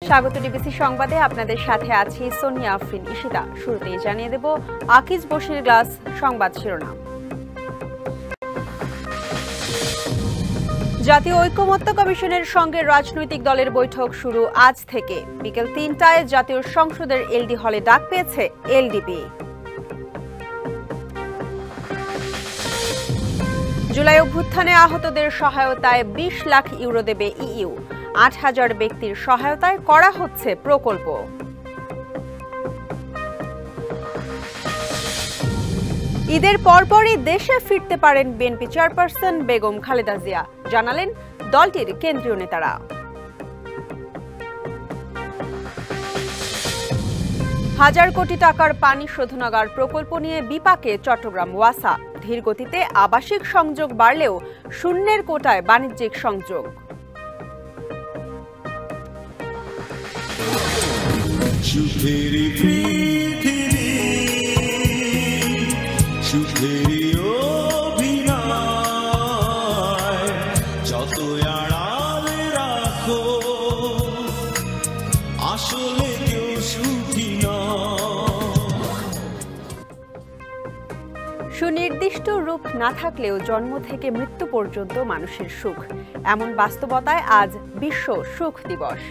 স্বাগত ডিবিসি সংবাদে আপনাদের সাথে আছি সোনিয়া আফরিন ইশিতা। শুরুতেই জানিয়ে দেব আকিজ বশির গ্লাস সংবাদ শিরোনাম। জাতীয় ঐকমত্য কমিশনের সঙ্গে রাজনৈতিক দলের বৈঠক শুরু আজ থেকে। বিকেল ৩টায় জাতীয় সংসদের এলডি হলে ডাক পেয়েছে এলডিপি। জুলাই অভ্যুত্থানে আহতদের সহায়তায় ২০ লাখ ইউরো দেবে ইইউ। ৮,০০০ ব্যক্তির সহায়তায় করা হচ্ছে প্রকল্প। ঈদের পরপরই দেশে ফিরতে পারেন বিএনপি চেয়ারপারসন বেগম খালেদা জিয়া, জানালেন দলটির কেন্দ্রীয় নেতারা। হাজার কোটি টাকার পানি শোধনাগার প্রকল্প নিয়ে বিপাকে চট্টগ্রাম ওয়াসা। ধীর গতিতে আবাসিক সংযোগ বাড়লেও শূন্যের কোটায় বাণিজ্যিক সংযোগ। সুনির্দিষ্ট রূপ না থাকলেও জন্ম থেকে মৃত্যু পর্যন্ত মানুষের সুখ, এমন বাস্তবতায় আজ বিশ্ব সুখ দিবস।